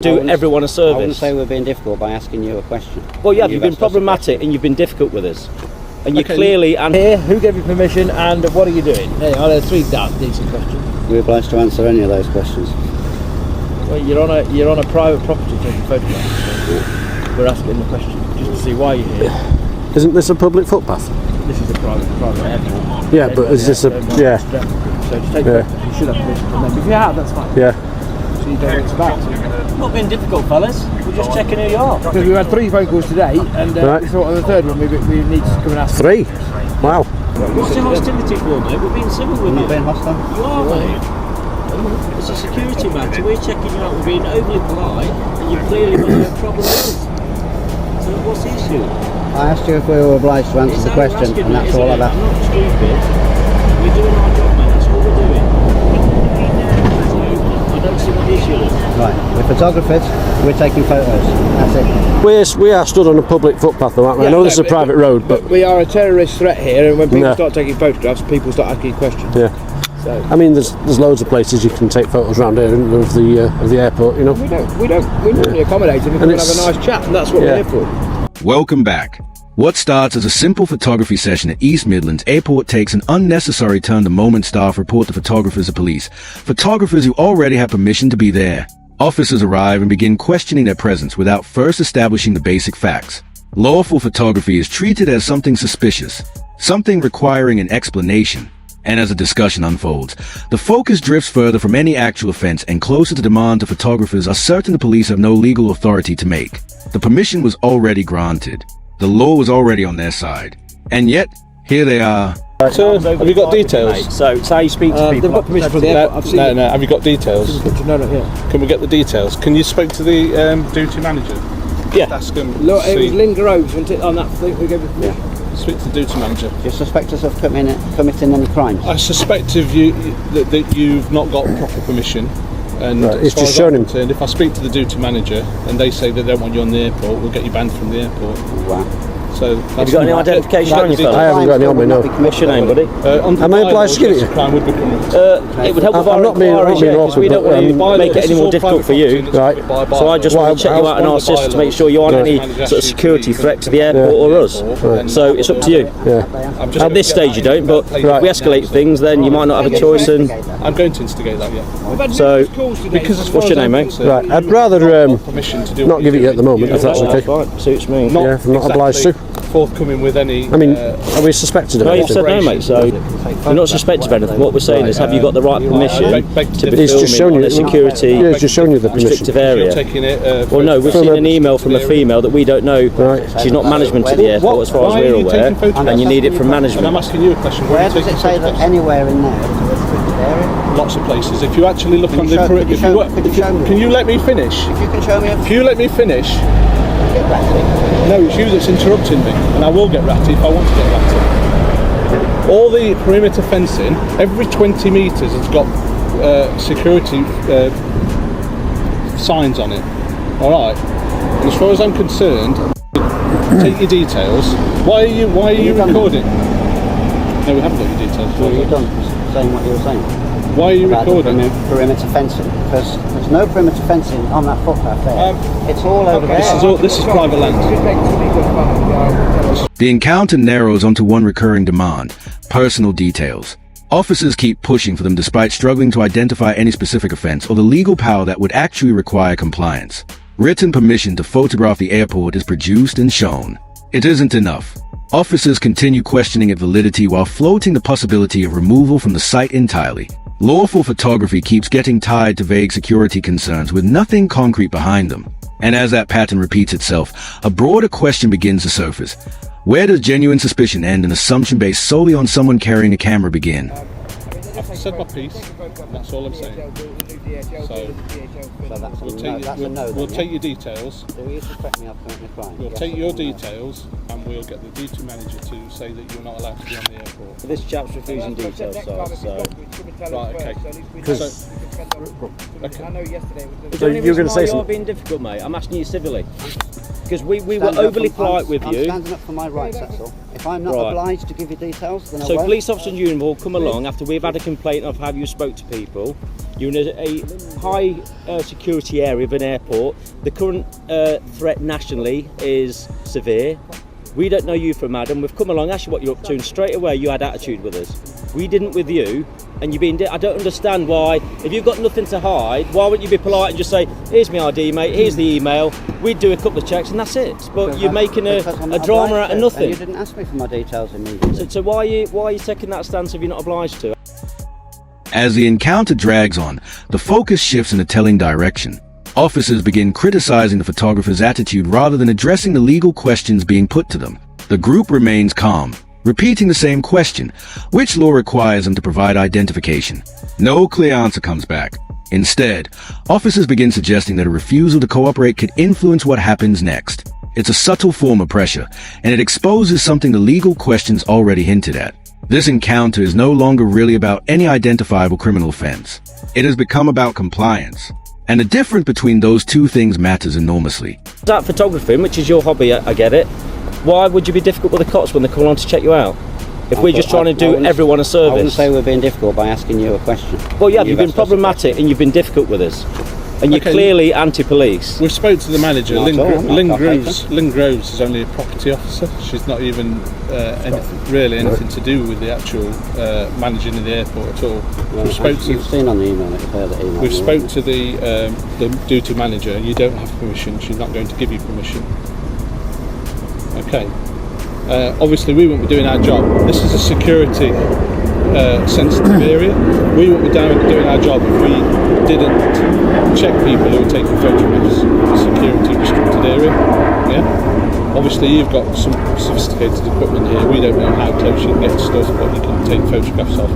Do everyone a I service. wouldn't say we're being difficult by asking you a question. Well, yeah, you've been problematic and you've been difficult with us. And you clearly... And here, who gave you permission and what are you doing? There are there three decent questions. We're obliged to answer any of those questions. Well, you're on a private property taking photographs. So we're asking the question just to see why you're here. Isn't this a public footpath? This is a private airport. Yeah, but is this a... yeah. So to take photos, you should have permission from them. If you have, that's fine. Yeah. So you don't know what it's about. So. not being difficult, fellas. We're just checking who you are. Because we've had 3 phone calls today, and right. we thought on the third one we need to come and ask. 3? Wow. What's the hostility for, mate? We're being civil with you. Not being hostile. You are, mate. It's a security matter. We're checking you out. We're being overly polite, and you clearly got no problem with us. So what's the issue? I asked you if we were obliged to answer the question, and that's all I've asked. I'm not stupid. We're doing our job, mate. That's all we're doing. So I don't see what the issue is. Right, we're photographers, we're taking photos, that's it. We are stood on a public footpath though, aren't we? I know this is a private road, but... We are a terrorist threat here, and when people start taking photographs, people start asking questions. Yeah. So. I mean, there's loads of places you can take photos around here of the airport, you know. We normally accommodate them if we have a nice chat, and that's what we're here for. Welcome back. What starts as a simple photography session at East Midlands Airport takes an unnecessary turn the moment staff report the photographers of police. Photographers who already have permission to be there. Officers arrive and begin questioning their presence without first establishing the basic facts. Lawful photography is treated as something suspicious, something requiring an explanation. And as the discussion unfolds, the focus drifts further from any actual offense and closer to demand the photographers are certain the police have no legal authority to make. The permission was already granted. The law was already on their side. And yet, here they are. So, have you got details? So it's how you speak to people. They've got permission from the airport. No, have you got details? No, not here. Can we get the details? Can you speak to the duty manager? Yeah. Ask him. Look, it was Lynn Groves on that thing we gave it. Yeah. Speak to the duty manager. Do you suspect us of committing any crimes? I suspect of you that you've not got proper permission. And right, it's just shown him. If I speak to the duty manager and they say they don't want you on the airport, we'll get you banned from the airport. Wow. So have you got any identification on you, fella? I haven't got any on me, no. What's your name, buddy? Am I obliged to give it you? Crime would be criminal. It would help with our inquiries, because we don't want to make it any more difficult for you. Right. So I just want to check you out in our system to make sure you aren't any sort of security threat to the airport or us. Right. So it's up to you. Yeah. At this stage you don't, but if we escalate things, then you might not have a choice. And I'm going to instigate that, yeah. so, Because what's your name, mate? Right, I'd rather not give it you at the moment, if that's okay. Fine, suits me. Yeah, if I'm not obliged to. Forthcoming with any. I mean, are we suspected of No, anything? you've said no, mate. So you're not suspected of anything. What we're saying is, have you got the right permission to be filming in a security it's just showing you the permission. restrictive area? Well, no, we've seen an email from a female that we don't know. She's not management to the airport, as far as we're aware, and you need it from management. I'm asking you a question. Where does it say that anywhere in there is a restricted area? Lots of places. If you actually look on the... Can you let me finish? If you can show me If you let me finish... Get ratty. No, it's you that's interrupting me, and I will get ratty if I want to get ratty. All the perimeter fencing, every 20 metres has got security signs on it. Alright? And as far as I'm concerned, take your details. Why are you recording? No, we haven't got your details. Well, you're done saying what you were saying. Why are you about recording? Perimeter fencing, because there's no perimeter fencing on that footpath there. It's all over there. This is private land. The encounter narrows onto one recurring demand: personal details. Officers keep pushing for them despite struggling to identify any specific offense or the legal power that would actually require compliance. Written permission to photograph the airport is produced and shown. It isn't enough. Officers continue questioning its validity while floating the possibility of removal from the site entirely. Lawful photography keeps getting tied to vague security concerns with nothing concrete behind them. And as that pattern repeats itself, a broader question begins to surface. Where does genuine suspicion end and assumption based solely on someone carrying a camera begin? I've said my piece, that's all I'm saying. So we'll take your details. Do you suspect me of committing a crime? We'll take your details and we'll get the duty manager to say that you're not allowed to be on the airport. This chap's refusing details, so... Right, okay. So you're going to say You're something? being difficult, mate. I'm asking you civilly. Because we were Standing up overly for- polite with I'm you. standing up for my rights, that's all. If I'm not Right. obliged to give you details, then I So won't. police officer in uniform come along after we've had a complaint of how you spoke to people. You're in a high security area of an airport. The current threat nationally is severe. We don't know you from Adam. We've come along, asked you what you're up to, and straight away you had attitude with us. We didn't with you, and you've been. I don't understand why. If you've got nothing to hide, why wouldn't you be polite and just say, "Here's my ID, mate. Here's the email." We'd do a couple of checks, and that's it. But you're making a drama out of And nothing. you didn't ask me for my details immediately. So why are you taking that stance if you're not obliged to? As the encounter drags on, the focus shifts in a telling direction. Officers begin criticizing the photographer's attitude rather than addressing the legal questions being put to them. The group remains calm, repeating the same question: which law requires them to provide identification? No clear answer comes back. Instead, officers begin suggesting that a refusal to cooperate could influence what happens next. It's a subtle form of pressure, and it exposes something the legal questions already hinted at. This encounter is no longer really about any identifiable criminal offense. It has become about compliance. And the difference between those two things matters enormously. That photographing, which is your hobby, I get it. Why would you be difficult with the cops when they come along to check you out? If we're just trying to do everyone a I wouldn't service. say we're being difficult by asking you a question. Well, yeah, you've been asked us a problematic and you've been difficult with us. And you're Okay. clearly anti-police. We've spoke to the manager, Not Lynn, at all, Lynn not Groves. Lynn Groves is only a property officer. She's not even anything to do with the actual managing of the airport at all. We've spoke to You've seen on the email, it's her that emailed We've me. spoke to the duty manager. You don't have permission. She's not going to give you permission. Okay. Obviously, we won't be doing our job. This is a security sensitive area. We won't be doing our job if we didn't check people who are taking photographs in a security restricted area. Yeah. Obviously, you've got some sophisticated equipment here. We don't know how close you can get to stuff, but you can take photographs of.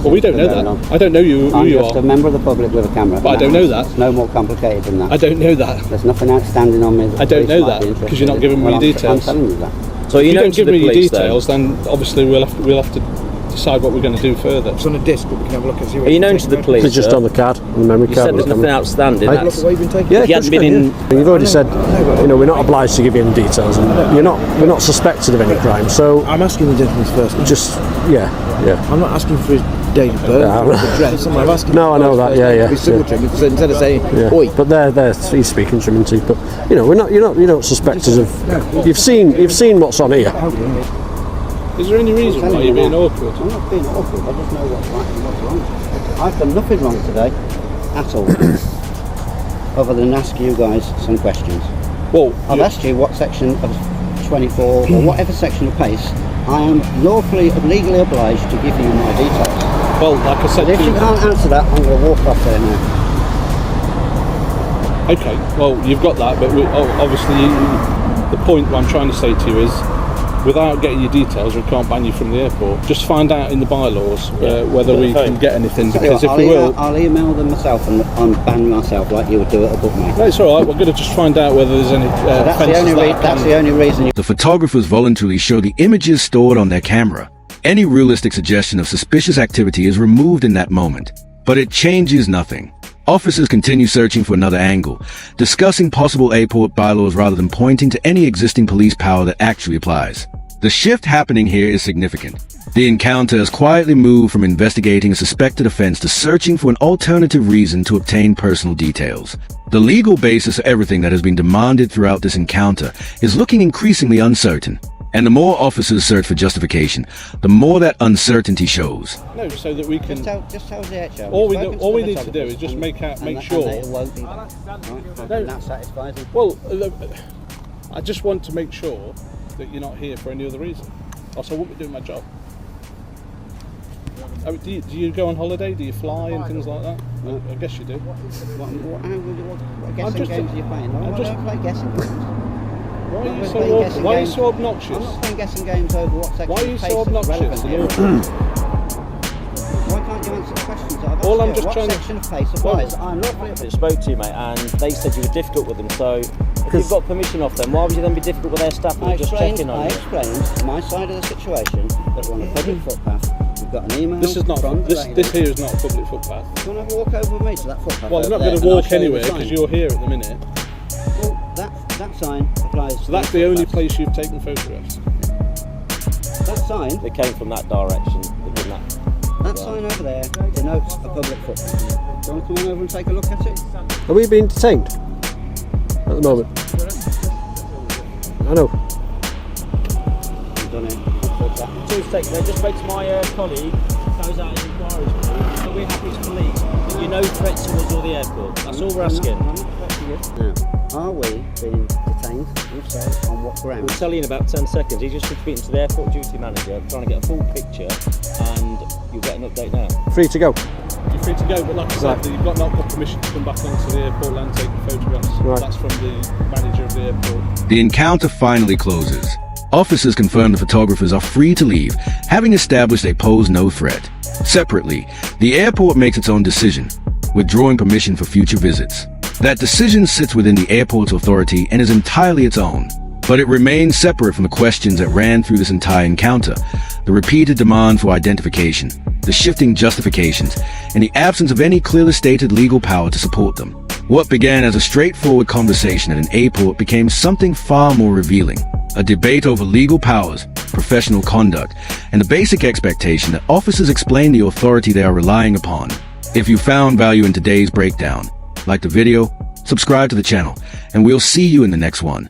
Well, we don't know that. I don't know who I'm you just are. a member of the public with a camera. But I don't know that. It's no more complicated than that. I don't know that. There's nothing outstanding on me. I don't know that, because you're not giving me Well, details. I'm telling you that. So If you you know don't give me your details, then obviously we'll have to decide what we're going to do further. It's on a disc, but we can have a look and see what Are you known to the police? It's just sir? on the card, on the memory You card. said there's nothing outstanding. Hey. That's, Look at what you've been taking. Yeah, if you hadn't been in. You've already said, you know, we're not obliged to give you any details, and we're not suspected of any crime. So I'm asking the gentleman's first name. just, yeah. I'm not asking for his date of birth, Yeah, or his address. I'm asking No, I know that. Yeah. He's single check. Instead of saying, Yeah. oi. But he's speaking to him, isn't he? But you know, you don't suspect us of. You've seen what's on here. Is there any reason why you're being awkward? I'm not being awkward, I just know what's right and what's wrong. I've done nothing wrong today, at all, other than ask you guys some questions. Well, I've asked you what section of 24, or whatever section of PACE, I am lawfully, legally obliged to give you my details. well, like I said But if to you you, can't answer that, I'm going to walk off there now. okay, well, you've got that, but obviously the point I'm trying to say to you is, without getting your details, we can't ban you from the airport. Just find out in the bylaws whether we can get anything, because if we will... I'll email them myself and ban myself like you would do at a bookmaker. No, it's all right. We're going to just find out whether there's any That's the offences only that that's the only reason you The photographers voluntarily show the images stored on their camera. Any realistic suggestion of suspicious activity is removed in that moment. But it changes nothing. Officers continue searching for another angle, discussing possible airport bylaws rather than pointing to any existing police power that actually applies. The shift happening here is significant. The encounter has quietly moved from investigating a suspected offense to searching for an alternative reason to obtain personal details. The legal basis of everything that has been demanded throughout this encounter is looking increasingly uncertain. And the more officers search for justification, the more that uncertainty shows. No, so that we can... just tell DHL. All we need to do is just make sure... It won't be back. Right? And that satisfies them. Well, I just want to make sure that you're not here for any other reason. Else I won't be doing my job. Do you go on holiday? Do you fly and things like that? No. I guess you do. What guessing just- games are you playing? I'm I just- don't play guessing games. Why are you We're so playing guessing why are you games. so I'm obnoxious? not playing guessing games over what section Why are you of so PACE is obnoxious? relevant here. Why can't you answer the questions that I've asked All I'm you? just What trying to- section of PACE applies? I'm lawfully I spoke to you, mate, and they said you were difficult with them. So if you've got permission off them, why would you then be difficult with their staff who I are just checking on I you? explained my side of the situation, that we're on a public footpath. We've got an email This is not from this the here is not a public footpath. Do you want to walk over with me to that footpath? Well, I'm over not going there to and I'll walk show you anywhere the because sign? you're here at the minute. Well, That sign applies. So that's the only place you've taken photographs. That sign. They came from that direction. They did That sign over there denotes a public footpath. Do you want to come on over and take a look at it? Are we being detained at the moment? I know. You've done it. I just spoke to my colleague, carries out his inquiries. So we're happy to believe that you're no threat to us or the airport. That's all we're asking. I'm not threatening you. Now, are we being detained? If so, on what We'll grounds? tell you in about 10 seconds. He's just been speaking to the airport duty manager, trying to get a full picture, and you'll get an update now. Free to go. You're free to go, but like I said, Right. you've not got permission to come back onto the airport land taking photographs. Right. That's from the manager of the airport. The encounter finally closes. Officers confirm the photographers are free to leave, having established they pose no threat. Separately, the airport makes its own decision, withdrawing permission for future visits. That decision sits within the airport's authority and is entirely its own. But it remains separate from the questions that ran through this entire encounter: the repeated demand for identification, the shifting justifications, and the absence of any clearly stated legal power to support them. What began as a straightforward conversation at an airport became something far more revealing: a debate over legal powers, professional conduct, and the basic expectation that officers explain the authority they are relying upon. If you found value in today's breakdown, like the video, subscribe to the channel, and we'll see you in the next one.